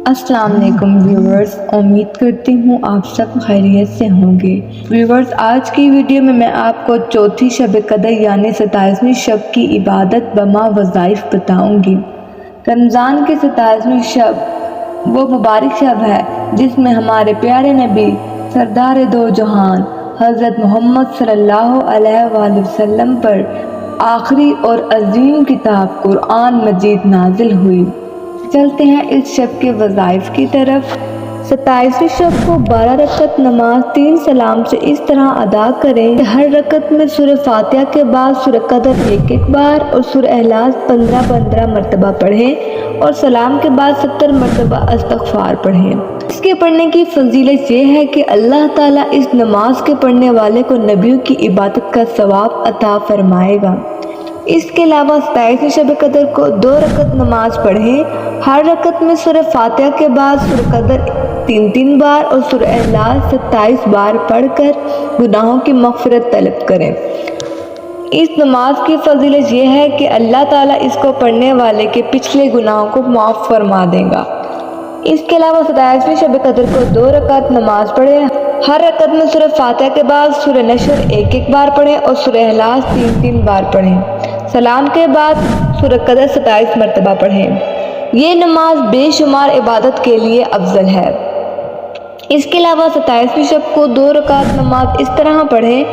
السلام علیکم ویورز، امید کرتی ہوں آپ سب خیریت سے ہوں گے۔ ویورز، آج کی ویڈیو میں آپ کو چوتھی شب قدر یعنی 27ویں شب کی عبادت بما وظائف بتاؤں گی۔ رمضان کی 27ویں شب وہ مبارک شب ہے جس میں ہمارے پیارے نبی سردار دو جہان حضرت محمد صلی اللہ علیہ وآلہ وسلم پر آخری اور عظیم کتاب قرآن مجید نازل ہوئی۔ چلتے ہیں اس شب کے وظائف کی طرف۔ 27ویں شب کو 12 رکعت نماز 3 سلام سے اس طرح ادا کریں کہ ہر رکعت میں سورہ فاتحہ کے بعد سورہ قدر ایک بار اور سورہ اخلاص 15 مرتبہ پڑھیں اور سلام کے بعد 70 مرتبہ استغفار پڑھیں۔ اس کے پڑھنے کی فضیلت یہ ہے کہ اللہ تعالیٰ اس نماز کے پڑھنے والے کو نبیوں کی عبادت کا ثواب عطا فرمائے گا۔ اس کے علاوہ 27ویں شب قدر کو 2 رکعت نماز پڑھیں۔ ہر رکعت میں سورہ فاتحہ کے بعد سورہ قدر 3 بار اور سورہ اخلاص 27 بار پڑھ کر گناہوں کی مغفرت طلب کریں۔ اس نماز کی فضیلت یہ ہے کہ اللہ تعالیٰ اس کو پڑھنے والے کے پچھلے گناہوں کو معاف فرما دے گا۔ اس کے علاوہ 27ویں شب قدر کو 2 رکعت نماز پڑھیں۔ ہر رکعت میں سورہ فاتحہ کے بعد سورہ نشر ایک بار پڑھیں اور سورہ اخلاص 3 بار پڑھیں۔ سلام کے بعد سورہ قدر 27 مرتبہ پڑھیں۔ یہ نماز بے شمار عبادت کے لیے افضل ہے۔ اس کے علاوہ 27ویں شب کو 2 رکعت نماز اس طرح پڑھیں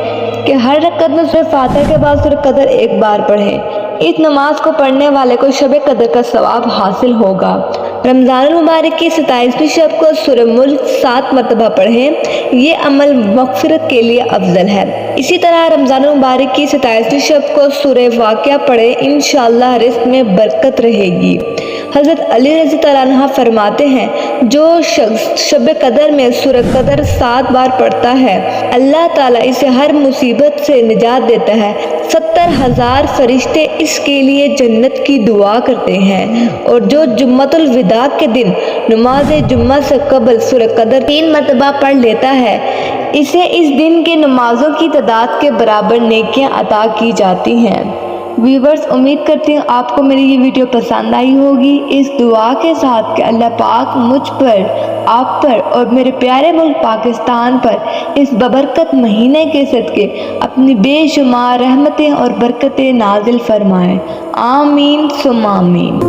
کہ ہر رکعت میں سورہ فاتحہ کے بعد سورہ قدر ایک بار پڑھیں۔ اس نماز کو پڑھنے والے کو شب قدر کا ثواب حاصل ہوگا۔ رمضان المبارک کی 27ویں شب کو سورہ ملک 7 مرتبہ پڑھیں۔ یہ عمل مغفرت کے لیے افضل ہے۔ اسی طرح رمضان المبارک کی 27ویں شب کو سورہ واقعہ پڑھیں، انشاءاللہ رزق میں برکت رہے گی۔ حضرت علی رضی اللہ عنہ فرماتے ہیں، جو شخص شب قدر میں سورہ قدر 7 بار پڑھتا ہے، اللہ تعالیٰ اسے ہر مصیبت سے نجات دیتا ہے۔ 70,000 فرشتے اس کے لیے جنت کی دعا کرتے ہیں، اور جو جمعۃ الوداع کے دن نماز جمعہ سے قبل سورہ قدر 3 مرتبہ پڑھ لیتا ہے، اسے اس دن کے نمازوں کی تعداد کے برابر نیکیاں عطا کی جاتی ہیں۔ ویورز، امید کرتی ہوں آپ کو میری یہ ویڈیو پسند آئی ہوگی۔ اس دعا کے ساتھ کہ اللہ پاک مجھ پر، آپ پر اور میرے پیارے ملک پاکستان پر اس ببرکت مہینے کے صدقے اپنی بے شمار رحمتیں اور برکتیں نازل فرمائیں۔ آمین ثم آمین۔